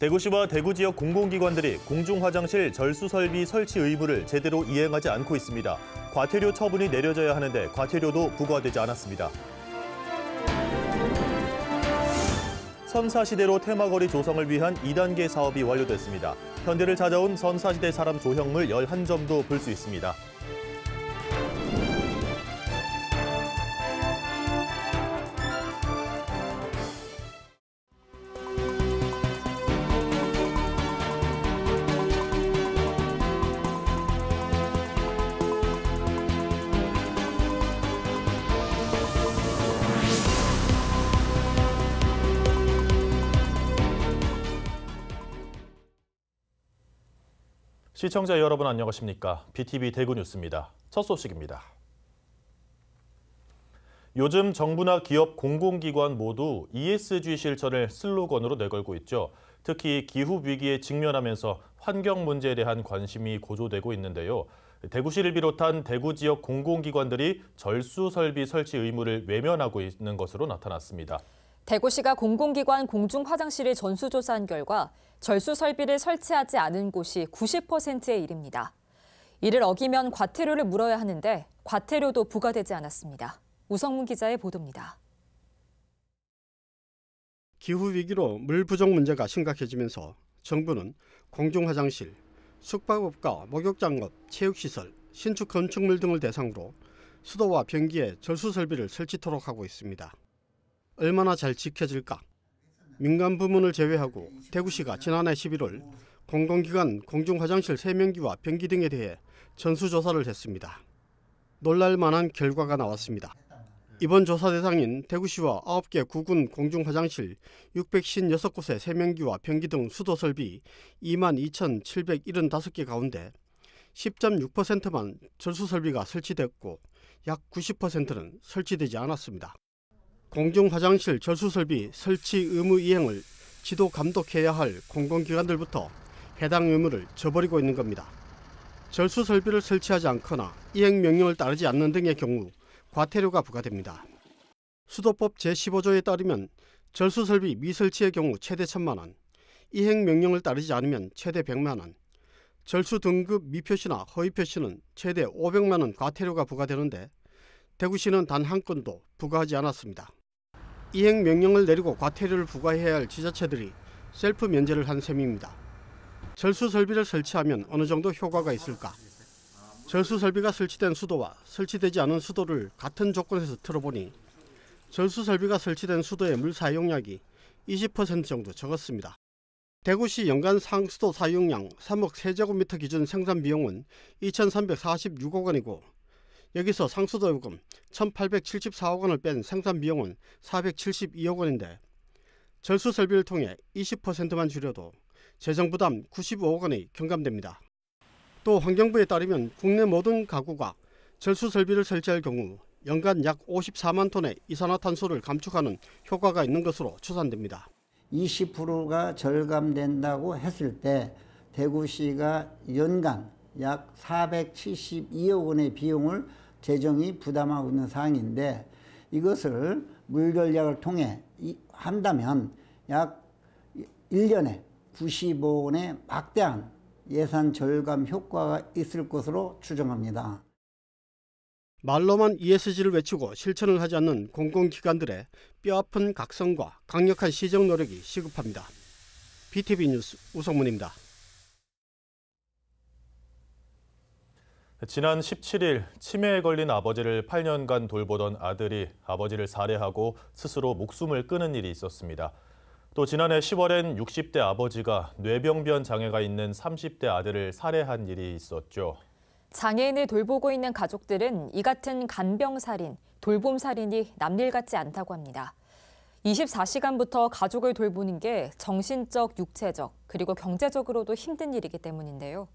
대구시와 대구 지역 공공기관들이 공중화장실 절수 설비 설치 의무를 제대로 이행하지 않고 있습니다. 과태료 처분이 내려져야 하는데 과태료도 부과되지 않았습니다. 선사시대로 테마거리 조성을 위한 2단계 사업이 완료됐습니다. 현대를 찾아온 선사시대 사람 조형물 11점도 볼 수 있습니다. 시청자 여러분 안녕하십니까? BTV 대구 뉴스입니다. 첫 소식입니다. 요즘 정부나 기업, 공공기관 모두 ESG 실천을 슬로건으로 내걸고 있죠. 특히 기후 위기에 직면하면서 환경 문제에 대한 관심이 고조되고 있는데요. 대구시를 비롯한 대구 지역 공공기관들이 절수 설비 설치 의무를 외면하고 있는 것으로 나타났습니다. 대구시가 공공기관 공중화장실을 전수조사한 결과 절수 설비를 설치하지 않은 곳이 90%에 이릅니다. 이를 어기면 과태료를 물어야 하는데 과태료도 부과되지 않았습니다. 우성문 기자의 보도입니다. 기후위기로 물 부족 문제가 심각해지면서 정부는 공중화장실, 숙박업과 목욕장업, 체육시설, 신축 건축물 등을 대상으로 수도와 변기에 절수 설비를 설치토록 하고 있습니다. 얼마나 잘 지켜질까? 민간 부문을 제외하고 대구시가 지난해 11월 공공기관 공중화장실 세면기와 변기 등에 대해 전수조사를 했습니다. 놀랄 만한 결과가 나왔습니다. 이번 조사 대상인 대구시와 9개 구군 공중화장실 656곳의 세면기와 변기 등 수도 설비 22,775개 가운데 10.6%만 절수 설비가 설치됐고 약 90%는 설치되지 않았습니다. 공중화장실 절수설비 설치 의무 이행을 지도 감독해야 할 공공기관들부터 해당 의무를 저버리고 있는 겁니다. 절수설비를 설치하지 않거나 이행 명령을 따르지 않는 등의 경우 과태료가 부과됩니다. 수도법 제15조에 따르면 절수설비 미설치의 경우 최대 1,000만 원, 이행 명령을 따르지 않으면 최대 100만 원, 절수 등급 미표시나 허위표시는 최대 500만 원 과태료가 부과되는데 대구시는 단 한 건도 부과하지 않았습니다. 이행 명령을 내리고 과태료를 부과해야 할 지자체들이 셀프 면제를 한 셈입니다. 절수 설비를 설치하면 어느 정도 효과가 있을까? 절수 설비가 설치된 수도와 설치되지 않은 수도를 같은 조건에서 틀어보니 절수 설비가 설치된 수도의 물 사용량이 20% 정도 적었습니다. 대구시 연간 상수도 사용량 3억 세제곱미터 기준 생산 비용은 2,346억 원이고 여기서 상수도 요금 1,874억 원을 뺀 생산 비용은 472억 원인데 절수 설비를 통해 20%만 줄여도 재정 부담 95억 원이 경감됩니다. 또 환경부에 따르면 국내 모든 가구가 절수 설비를 설치할 경우 연간 약 54만 톤의 이산화탄소를 감축하는 효과가 있는 것으로 추산됩니다. 20%가 절감된다고 했을 때 대구시가 연간 약 472억 원의 비용을 재정이 부담하고 있는 사항인데 이것을 물전략을 통해 한다면 약 1년에 90억 원의 막대한 예산 절감 효과가 있을 것으로 추정합니다. 말로만 ESG를 외치고 실천을 하지 않는 공공기관들의 뼈아픈 각성과 강력한 시정 노력이 시급합니다. BTV 뉴스 우성문입니다. 지난 17일 치매에 걸린 아버지를 8년간 돌보던 아들이 아버지를 살해하고 스스로 목숨을 끊은 일이 있었습니다. 또 지난해 10월엔 60대 아버지가 뇌병변 장애가 있는 30대 아들을 살해한 일이 있었죠. 장애인을 돌보고 있는 가족들은 이 같은 간병살인, 돌봄살인이 남일 같지 않다고 합니다. 24시간부터 가족을 돌보는 게 정신적, 육체적, 그리고 경제적으로도 힘든 일이기 때문인데요.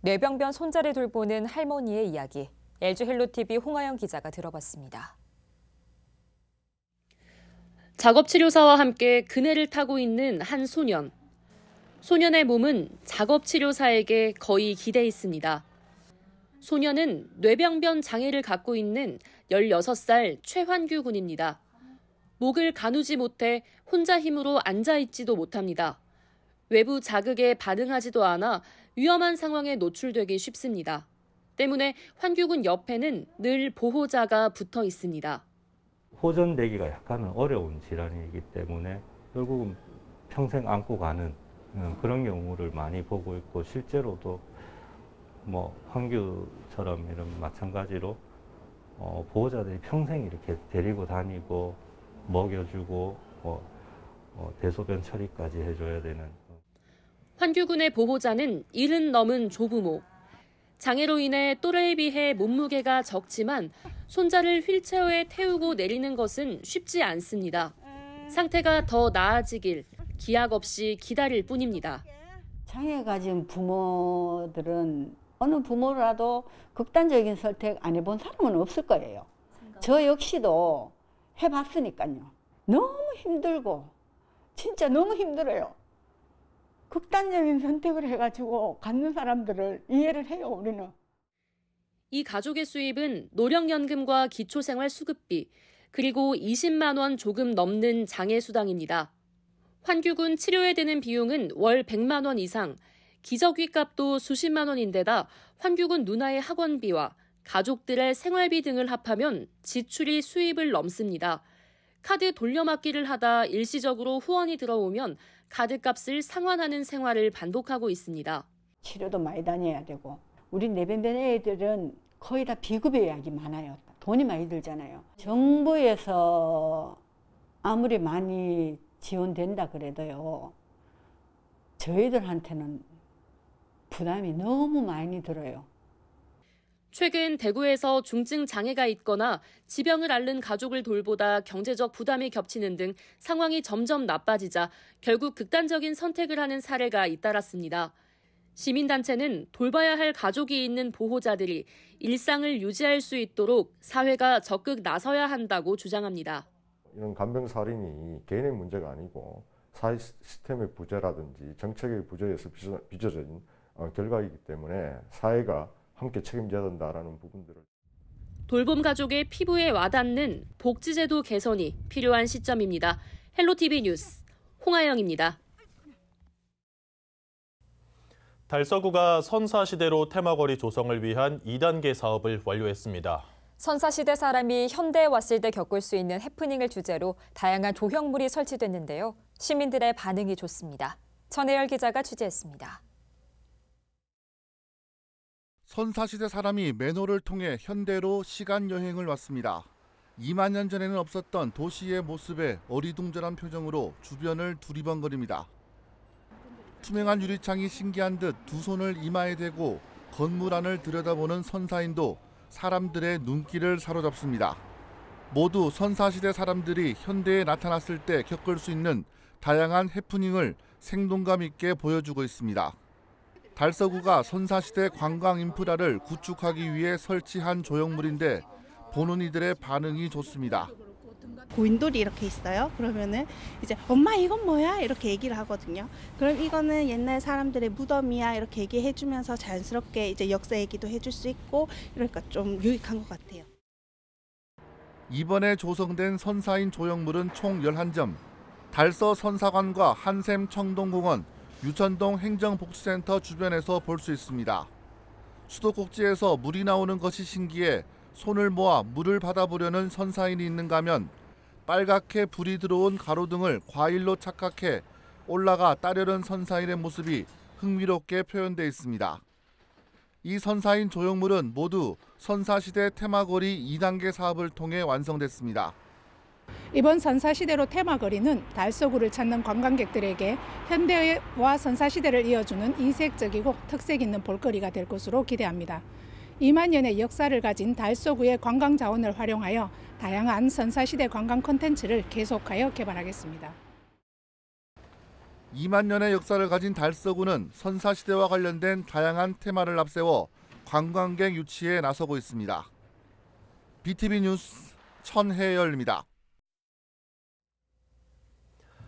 뇌병변 손자를 돌보는 할머니의 이야기, LG 헬로TV 홍하영 기자가 들어봤습니다. 작업치료사와 함께 그네를 타고 있는 한 소년. 소년의 몸은 작업치료사에게 거의 기대 있습니다. 소년은 뇌병변 장애를 갖고 있는 16살 최환규 군입니다. 목을 가누지 못해 혼자 힘으로 앉아있지도 못합니다. 외부 자극에 반응하지도 않아 위험한 상황에 노출되기 쉽습니다. 때문에 환규군 옆에는 늘 보호자가 붙어 있습니다. 호전되기가 약간은 어려운 질환이기 때문에 결국은 평생 안고 가는 그런 경우를 많이 보고 있고, 실제로도 환규처럼 이런 마찬가지로 보호자들이 평생 이렇게 데리고 다니고 먹여주고 대소변 처리까지 해줘야 되는. 환규군의 보호자는 70 넘은 조부모. 장애로 인해 또래에 비해 몸무게가 적지만 손자를 휠체어에 태우고 내리는 것은 쉽지 않습니다. 상태가 더 나아지길 기약 없이 기다릴 뿐입니다. 장애 가진 부모들은 어느 부모라도 극단적인 선택 안 해본 사람은 없을 거예요. 저 역시도 해봤으니까요. 너무 힘들고 진짜 너무 힘들어요. 극단적인 선택을 해가지고 갖는 사람들을 이해를 해요, 우리는. 이 가족의 수입은 노령연금과 기초생활수급비, 그리고 20만 원 조금 넘는 장애수당입니다. 환규군 치료에 드는 비용은 월 100만 원 이상, 기저귀 값도 수십만 원인데다 환규군 누나의 학원비와 가족들의 생활비 등을 합하면 지출이 수입을 넘습니다. 카드 돌려막기를 하다 일시적으로 후원이 들어오면 카드값을 상환하는 생활을 반복하고 있습니다. 치료도 많이 다녀야 되고, 우리 내변변 애들은 거의 다 비급 예약이 많아요. 돈이 많이 들잖아요. 정부에서 아무리 많이 지원된다 그래도요, 저희들한테는 부담이 너무 많이 들어요. 최근 대구에서 중증 장애가 있거나 지병을 앓는 가족을 돌보다 경제적 부담이 겹치는 등 상황이 점점 나빠지자 결국 극단적인 선택을 하는 사례가 잇따랐습니다. 시민단체는 돌봐야 할 가족이 있는 보호자들이 일상을 유지할 수 있도록 사회가 적극 나서야 한다고 주장합니다. 이런 간병살인이 개인의 문제가 아니고 사회 시스템의 부재라든지 정책의 부재에서 빚어진 결과이기 때문에 사회가 함께 책임져야 된다라는 부분들을. 돌봄 가족의 피부에 와닿는 복지제도 개선이 필요한 시점입니다. 헬로티비 뉴스 홍아영입니다. 달서구가 선사시대로 테마거리 조성을 위한 2단계 사업을 완료했습니다. 선사시대 사람이 현대에 왔을 때 겪을 수 있는 해프닝을 주제로 다양한 조형물이 설치됐는데요. 시민들의 반응이 좋습니다. 전혜열 기자가 취재했습니다. 선사시대 사람이 맨홀을 통해 현대로 시간여행을 왔습니다. 2만 년 전에는 없었던 도시의 모습에 어리둥절한 표정으로 주변을 두리번거립니다. 투명한 유리창이 신기한 듯 두 손을 이마에 대고 건물 안을 들여다보는 선사인도 사람들의 눈길을 사로잡습니다. 모두 선사시대 사람들이 현대에 나타났을 때 겪을 수 있는 다양한 해프닝을 생동감 있게 보여주고 있습니다. 달서구가 선사시대 관광 인프라를 구축하기 위해 설치한 조형물인데 보는 이들의 반응이 좋습니다. 고인돌이 이렇게 있어요. 그러면은 이제 엄마 이건 뭐야? 이렇게 얘기를 하거든요. 그럼 이거는 옛날 사람들의 무덤이야 이렇게 얘기해주면서 자연스럽게 이제 역사 얘기도 해줄 수 있고 이러니까 좀 유익한 것 같아요. 이번에 조성된 선사인 조형물은 총 11점. 달서 선사관과 한샘 청동공원, 유천동 행정복지센터 주변에서 볼 수 있습니다. 수도꼭지에서 물이 나오는 것이 신기해 손을 모아 물을 받아보려는 선사인이 있는가 하면 빨갛게 불이 들어온 가로등을 과일로 착각해 올라가 따려는 선사인의 모습이 흥미롭게 표현되어 있습니다. 이 선사인 조형물은 모두 선사시대 테마거리 2단계 사업을 통해 완성됐습니다. 이번 선사시대로 테마거리는 달서구를 찾는 관광객들에게 현대와 선사시대를 이어주는 이색적이고 특색 있는 볼거리가 될 것으로 기대합니다. 2만 년의 역사를 가진 달서구의 관광 자원을 활용하여 다양한 선사시대 관광 콘텐츠를 계속하여 개발하겠습니다. 2만 년의 역사를 가진 달서구는 선사시대와 관련된 다양한 테마를 앞세워 관광객 유치에 나서고 있습니다. BTV 뉴스 천혜열입니다.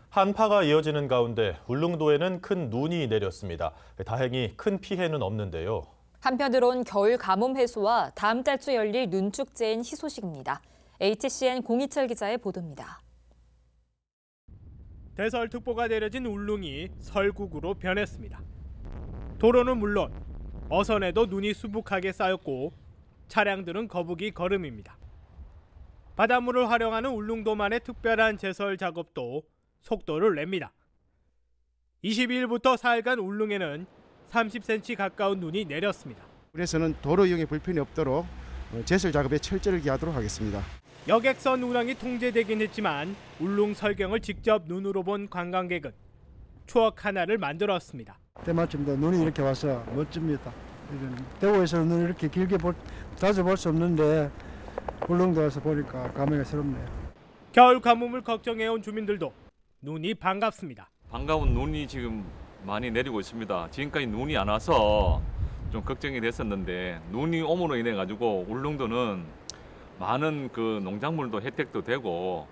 한파가 이어지는 가운데 울릉도에는 큰 눈이 내렸습니다. 다행히 큰 피해는 없는데요. 한편으론 겨울 가뭄 해소와 다음 달 초 열릴 눈축제인 희소식입니다. HCN 공희철 기자의 보도입니다. 대설특보가 내려진 울릉이 설국으로 변했습니다. 도로는 물론 어선에도 눈이 수북하게 쌓였고 차량들은 거북이 걸음입니다. 바닷물을 활용하는 울릉도만의 특별한 제설 작업도 속도를 냅니다. 22일부터 4일간 울릉에는 30cm 가까운 눈이 내렸습니다. 그래서는 도로 이용에 불편이 없도록 제설 작업에 철저를 기하도록 하겠습니다. 여객선 운항이 통제되긴 했지만 울릉 설경을 직접 눈으로 본 관광객은 추억 하나를 만들었습니다. 때마침도 눈이 이렇게 와서 멋집니다. 대구에서는 눈을 이렇게 길게 자주 볼 수 없는데 울릉도 와서 보니까 감회가 새롭네요. 겨울 가뭄을 걱정해온 주민들도 눈이 반갑습니다. 반가운 눈이 지금 많이 내리고 있습니다. 지금까지 눈이 안 와서 좀 걱정이 됐었는데 눈이 옴으로 인해 가지고 울릉도는 많은 그 농작물도 혜택도 되고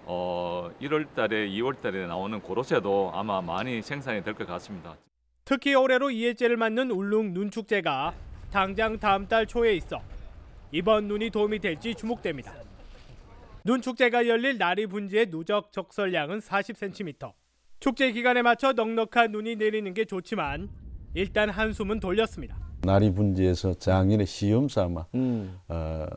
1월달에 2월달에 나오는 고로쇠도 아마 많이 생산이 될 것 같습니다. 특히 올해로 2회째를 맞는 울릉 눈축제가 당장 다음 달 초에 있어 이번 눈이 도움이 될지 주목됩니다. 눈축제가 열릴 나리 분지의 누적 적설량은 40cm. 축제 기간에 맞춰 넉넉한 눈이 내리는 게 좋지만 일단 한숨은 돌렸습니다. 나리 분지에서 작년에 시험 삼아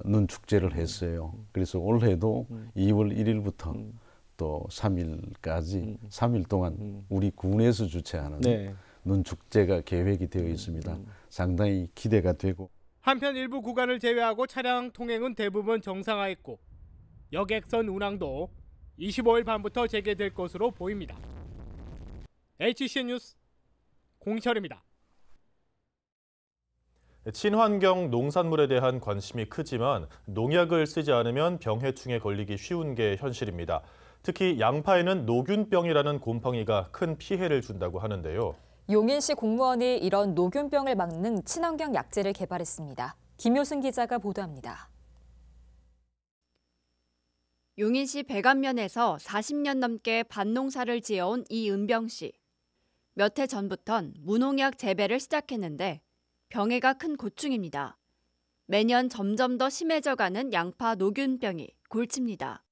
눈 축제를 했어요. 그래서 올해도 2월 1일부터 또 3일까지 3일 동안 우리 군에서 주최하는 눈 축제가 계획이 되어 있습니다. 상당히 기대가 되고. 한편 일부 구간을 제외하고 차량 통행은 대부분 정상화했고 여객선 운항도 25일 밤부터 재개될 것으로 보입니다. HCN 뉴스 공철입니다. 친환경 농산물에 대한 관심이 크지만 농약을 쓰지 않으면 병해충에 걸리기 쉬운 게 현실입니다. 특히 양파에는 노균병이라는 곰팡이가 큰 피해를 준다고 하는데요. 용인시 공무원이 이런 노균병을 막는 친환경 약재를 개발했습니다. 김효승 기자가 보도합니다. 용인시 백안면에서 40년 넘게 밭농사를 지어온 이은병 씨. 몇 해 전부턴 무농약 재배를 시작했는데 병해가 큰 고충입니다. 매년 점점 더 심해져가는 양파 노균병이 골칩니다.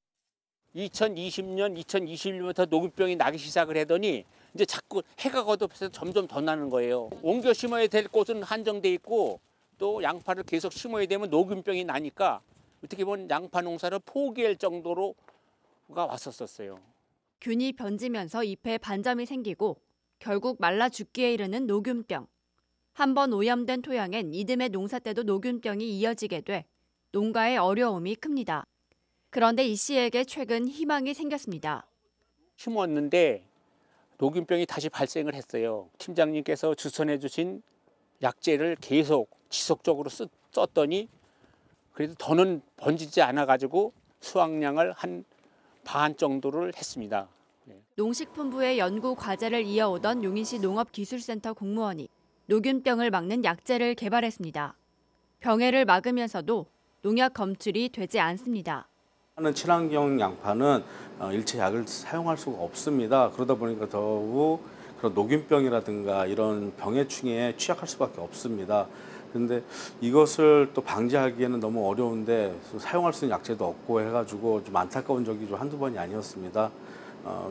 2020년, 2021년부터 노균병이 나기 시작을 하더니 이제 자꾸 해가 거듭해서 점점 더 나는 거예요. 옮겨 심어야 될 곳은 한정돼 있고 또 양파를 계속 심어야 되면 노균병이 나니까 어떻게 보면 양파 농사를 포기할 정도로가 왔었어요. 균이 번지면서 잎에 반점이 생기고 결국 말라 죽기에 이르는 노균병. 한번 오염된 토양엔 이듬해 농사 때도 노균병이 이어지게 돼 농가의 어려움이 큽니다. 그런데 이 씨에게 최근 희망이 생겼습니다. 심었는데 노균병이 다시 발생을 했어요. 팀장님께서 추천해 주신 약재를 계속 지속적으로 썼더니 그래도 더는 번지지 않아가지고 수확량을 한 반 정도를 했습니다. 농식품부의 연구 과제를 이어오던 용인시 농업기술센터 공무원이 노균병을 막는 약재를 개발했습니다. 병해를 막으면서도 농약 검출이 되지 않습니다. 친환경 양파는 일체 약을 사용할 수가 없습니다. 그러다 보니까 더욱 그런 노균병이라든가 이런 병해충에 취약할 수밖에 없습니다. 그런데 이것을 또 방지하기에는 너무 어려운데 사용할 수 있는 약재도 없고 해가지고 좀 안타까운 적이 좀 한두 번이 아니었습니다.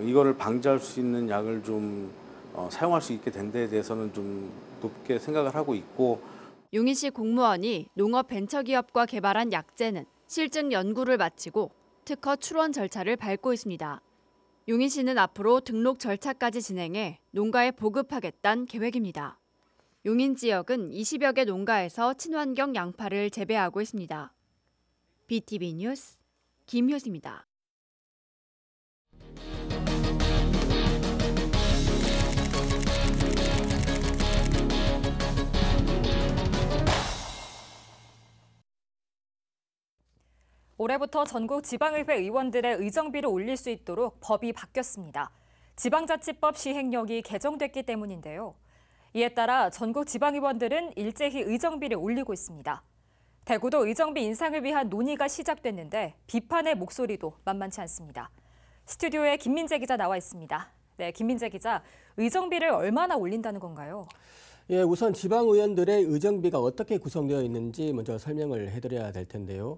이거를 방지할 수 있는 약을 좀 사용할 수 있게 된 데에 대해서는 좀 높게 생각을 하고 있고. 용인시 공무원이 농업벤처기업과 개발한 약재는 실증 연구를 마치고 특허 출원 절차를 밟고 있습니다. 용인시는 앞으로 등록 절차까지 진행해 농가에 보급하겠다는 계획입니다. 용인 지역은 20여 개 농가에서 친환경 양파를 재배하고 있습니다. BTV 뉴스 김효수입니다. 올해부터 전국 지방의회 의원들의 의정비를 올릴 수 있도록 법이 바뀌었습니다. 지방자치법 시행령이 개정됐기 때문인데요. 이에 따라 전국 지방의원들은 일제히 의정비를 올리고 있습니다. 대구도 의정비 인상을 위한 논의가 시작됐는데 비판의 목소리도 만만치 않습니다. 스튜디오에 김민재 기자 나와 있습니다. 네, 김민재 기자, 의정비를 얼마나 올린다는 건가요? 예, 우선 지방의원들의 의정비가 어떻게 구성되어 있는지 먼저 설명을 해드려야 될 텐데요.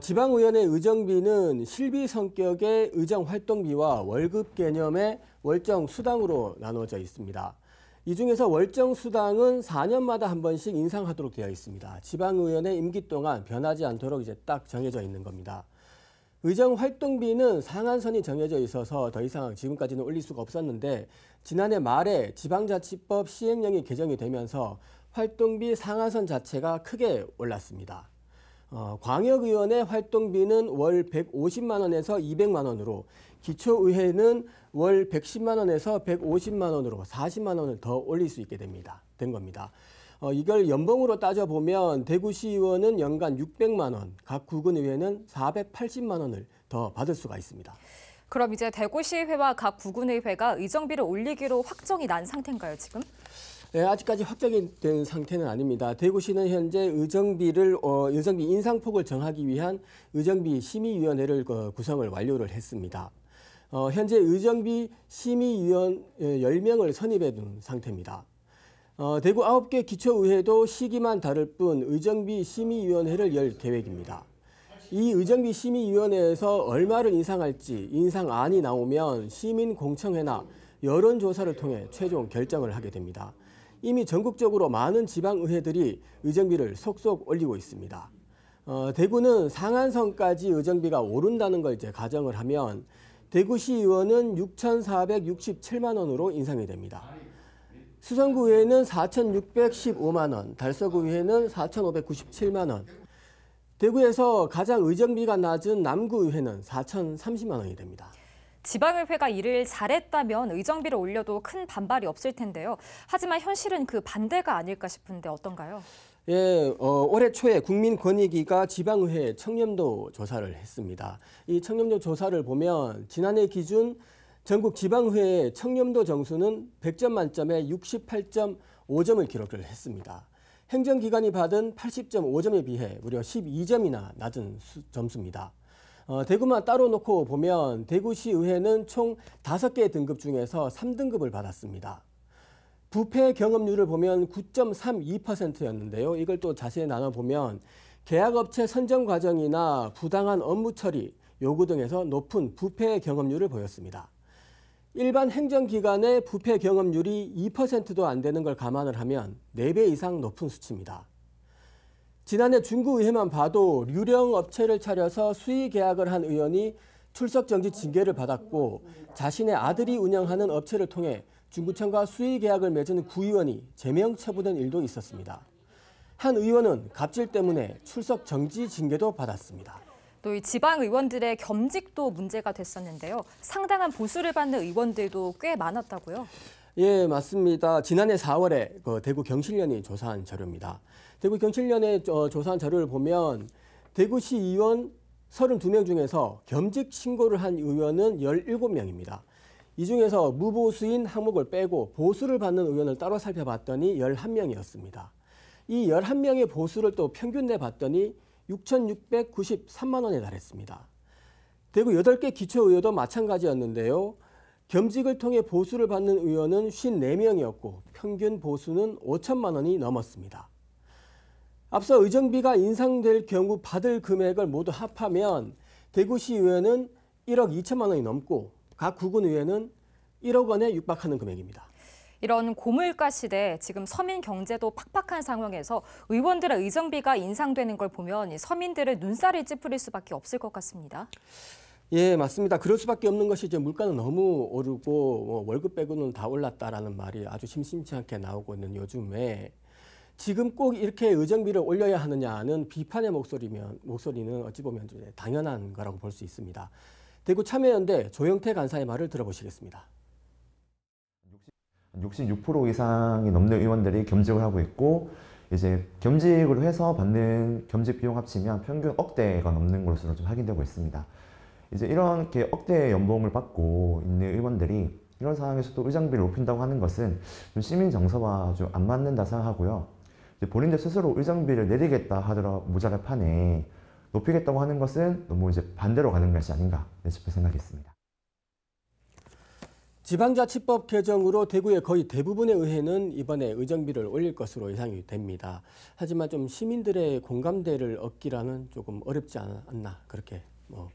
지방의원의 의정비는 실비 성격의 의정 활동비와 월급 개념의 월정 수당으로 나누어져 있습니다. 이 중에서 월정 수당은 4년마다 한 번씩 인상하도록 되어 있습니다. 지방의원의 임기 동안 변하지 않도록 이제 딱 정해져 있는 겁니다. 의정 활동비는 상한선이 정해져 있어서 더 이상 지금까지는 올릴 수가 없었는데 지난해 말에 지방자치법 시행령이 개정이 되면서 활동비 상한선 자체가 크게 올랐습니다. 광역의원의 활동비는 월 150만 원에서 200만 원으로 기초의회는 월 110만 원에서 150만 원으로 40만 원을 더 올릴 수 있게 된 겁니다. 이걸 연봉으로 따져보면 대구시의원은 연간 600만 원, 각 구군의회는 480만 원을 더 받을 수가 있습니다. 그럼 이제 대구시의회와 각 구군의회가 의정비를 올리기로 확정이 난 상태인가요, 지금? 네, 아직까지 확정이 된 상태는 아닙니다. 대구시는 현재 의정비 인상폭을 정하기 위한 의정비 심의위원회를 구성을 완료를 했습니다. 현재 의정비 심의위원 10명을 선임해 둔 상태입니다. 대구 9개 기초의회도 시기만 다를 뿐 의정비 심의위원회를 열 계획입니다. 이 의정비 심의위원회에서 얼마를 인상할지 인상안이 나오면 시민공청회나 여론조사를 통해 최종 결정을 하게 됩니다. 이미 전국적으로 많은 지방의회들이 의정비를 속속 올리고 있습니다. 대구는 상한선까지 의정비가 오른다는 걸 이제 가정을 하면 대구시의원은 6,467만 원으로 인상이 됩니다. 수성구의회는 4,615만 원, 달서구의회는 4,597만 원, 대구에서 가장 의정비가 낮은 남구의회는 4,030만 원이 됩니다. 지방의회가 일을 잘했다면 의정비를 올려도 큰 반발이 없을 텐데요. 하지만 현실은 그 반대가 아닐까 싶은데 어떤가요? 예, 올해 초에 국민권익위가 지방의회 청렴도 조사를 했습니다. 이 청렴도 조사를 보면 지난해 기준 전국 지방의회의 청렴도 점수는 100점 만점에 68.5점을 기록을 했습니다. 행정기관이 받은 80.5점에 비해 무려 12점이나 낮은 점수입니다. 대구만 따로 놓고 보면 대구시의회는 총 5개 등급 중에서 3등급을 받았습니다. 부패 경험률을 보면 9.32%였는데요. 이걸 또 자세히 나눠보면 계약업체 선정 과정이나 부당한 업무 처리, 요구 등에서 높은 부패 경험률을 보였습니다. 일반 행정기관의 부패 경험률이 2%도 안 되는 걸 감안을 하면 4배 이상 높은 수치입니다. 지난해 중구의회만 봐도 유령 업체를 차려서 수의 계약을 한 의원이 출석 정지 징계를 받았고 자신의 아들이 운영하는 업체를 통해 중구청과 수의 계약을 맺은 구의원이 제명 처분된 일도 있었습니다. 한 의원은 갑질 때문에 출석 정지 징계도 받았습니다. 또 이 지방 의원들의 겸직도 문제가 됐었는데요. 상당한 보수를 받는 의원들도 꽤 많았다고요? 예, 맞습니다. 지난해 4월에 대구 경실련이 조사한 자료입니다. 대구 경실련의 조사한 자료를 보면 대구시 의원 32명 중에서 겸직 신고를 한 의원은 17명입니다. 이 중에서 무보수인 항목을 빼고 보수를 받는 의원을 따로 살펴봤더니 11명이었습니다. 이 11명의 보수를 또 평균 내봤더니 6,693만 원에 달했습니다. 대구 8개 기초의회도 마찬가지였는데요. 겸직을 통해 보수를 받는 의원은 54명이었고 평균 보수는 5천만 원이 넘었습니다. 앞서 의정비가 인상될 경우 받을 금액을 모두 합하면 대구시의회는 1억 2천만 원이 넘고 각 구군의회는 1억 원에 육박하는 금액입니다. 이런 고물가 시대 지금 서민 경제도 팍팍한 상황에서 의원들의 의정비가 인상되는 걸 보면 서민들의 눈살이 찌푸릴 수밖에 없을 것 같습니다. 예, 맞습니다. 그럴 수밖에 없는 것이 이제 물가는 너무 오르고 월급 빼고는 다 올랐다라는 말이 아주 심심치 않게 나오고 있는 요즘에 지금 꼭 이렇게 의정비를 올려야 하느냐는 비판의 목소리는 어찌 보면 당연한 거라고 볼 수 있습니다. 대구 참여연대 조영태 간사의 말을 들어보시겠습니다. 66% 이상이 넘는 의원들이 겸직을 하고 있고 이제 겸직을 해서 받는 겸직 비용 합치면 평균 억대가 넘는 것으로 좀 확인되고 있습니다. 이제 이렇게 억대 연봉을 받고 있는 의원들이 이런 상황에서도 의정비를 높인다고 하는 것은 좀 시민 정서와 좀 안 맞는다 생각하고요. 이제 본인들 스스로 의정비를 내리겠다 하더라도 모자랄 판에 높이겠다고 하는 것은 너무 이제 반대로 가는 것이 아닌가 싶은 생각이 있습니다. 지방자치법 개정으로 대구의 거의 대부분의 의회는 이번에 의정비를 올릴 것으로 예상이 됩니다. 하지만 좀 시민들의 공감대를 얻기라는 조금 어렵지 않나 그렇게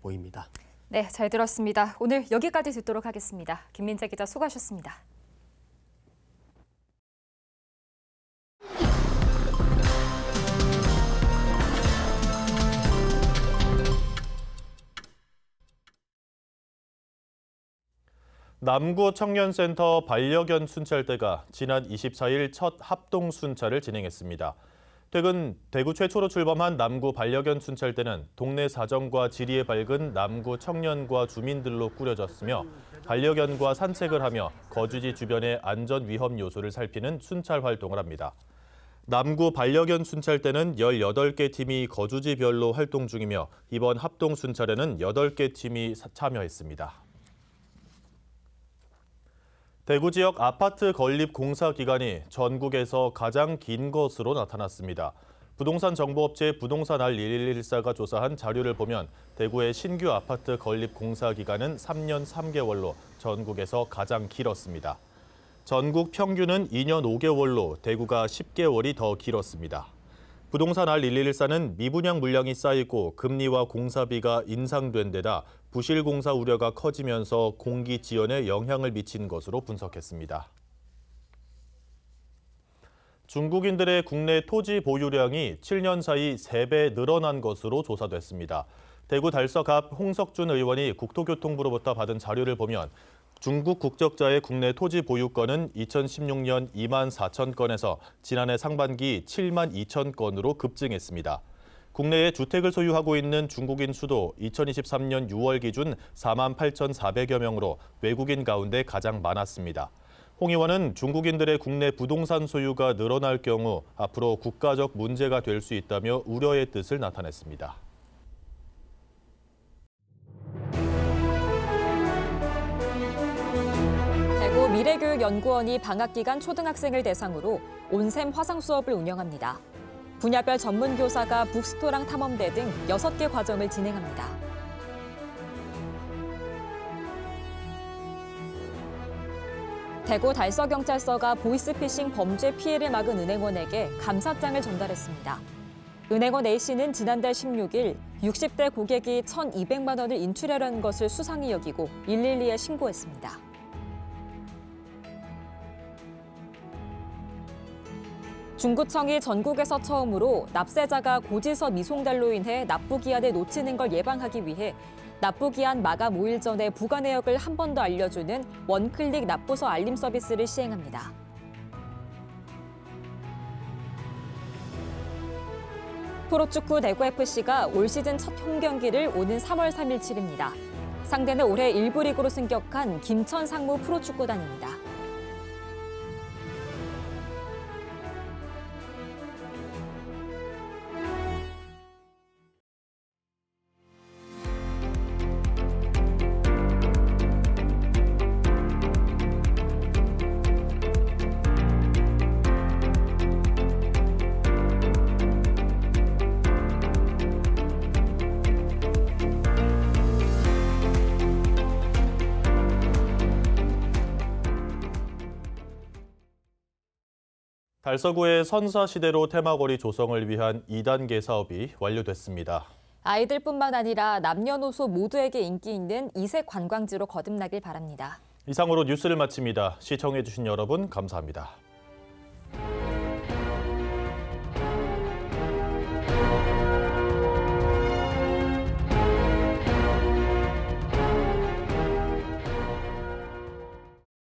보입니다. 네, 잘 들었습니다. 오늘 여기까지 듣도록 하겠습니다. 김민재 기자 수고하셨습니다. 남구 청년센터 반려견 순찰대가 지난 24일 첫 합동 순찰을 진행했습니다. 최근 대구 최초로 출범한 남구 반려견 순찰대는 동네 사정과 지리에 밝은 남구 청년과 주민들로 꾸려졌으며 반려견과 산책을 하며 거주지 주변의 안전 위험 요소를 살피는 순찰 활동을 합니다. 남구 반려견 순찰대는 18개 팀이 거주지별로 활동 중이며 이번 합동 순찰에는 8개 팀이 참여했습니다. 대구 지역 아파트 건립 공사 기간이 전국에서 가장 긴 것으로 나타났습니다. 부동산 정보업체 부동산알 1114가 조사한 자료를 보면 대구의 신규 아파트 건립 공사 기간은 3년 3개월로 전국에서 가장 길었습니다. 전국 평균은 2년 5개월로 대구가 10개월이 더 길었습니다. 부동산알 1114는 미분양 물량이 쌓이고 금리와 공사비가 인상된 데다 부실 공사 우려가 커지면서 공기 지연에 영향을 미친 것으로 분석했습니다. 중국인들의 국내 토지 보유량이 7년 사이 3배 늘어난 것으로 조사됐습니다. 대구 달석 앞 홍석준 의원이 국토교통부로부터 받은 자료를 보면 중국 국적자의 국내 토지 보유건은 2016년 2만 4천 건에서 지난해 상반기 7만 2천 건으로 급증했습니다. 국내에 주택을 소유하고 있는 중국인 수도 2023년 6월 기준 4만 8,400여 명으로 외국인 가운데 가장 많았습니다. 홍 의원은 중국인들의 국내 부동산 소유가 늘어날 경우 앞으로 국가적 문제가 될 수 있다며 우려의 뜻을 나타냈습니다. 대구 미래교육연구원이 방학기간 초등학생을 대상으로 온셈 화상 수업을 운영합니다. 분야별 전문교사가 북스토랑 탐험대 등 6개 과정을 진행합니다. 대구 달서경찰서가 보이스피싱 범죄 피해를 막은 은행원에게 감사장을 전달했습니다. 은행원 A씨는 지난달 16일 60대 고객이 1,200만 원을 인출하려는 것을 수상히 여기고 112에 신고했습니다. 중구청이 전국에서 처음으로 납세자가 고지서 미송달로 인해 납부기한을 놓치는 걸 예방하기 위해 납부기한 마감 5일 전에 부과 내역을 한 번 더 알려주는 원클릭 납부서 알림 서비스를 시행합니다. 프로축구 대구FC가 올 시즌 첫 홈경기를 오는 3월 3일 치릅니다. 상대는 올해 1부 리그로 승격한 김천 상무 프로축구단입니다. 달서구의 선사시대로 테마거리 조성을 위한 2단계 사업이 완료됐습니다. 아이들뿐만 아니라 남녀노소 모두에게 인기 있는 이색 관광지로 거듭나길 바랍니다. 이상으로 뉴스를 마칩니다. 시청해주신 여러분 감사합니다.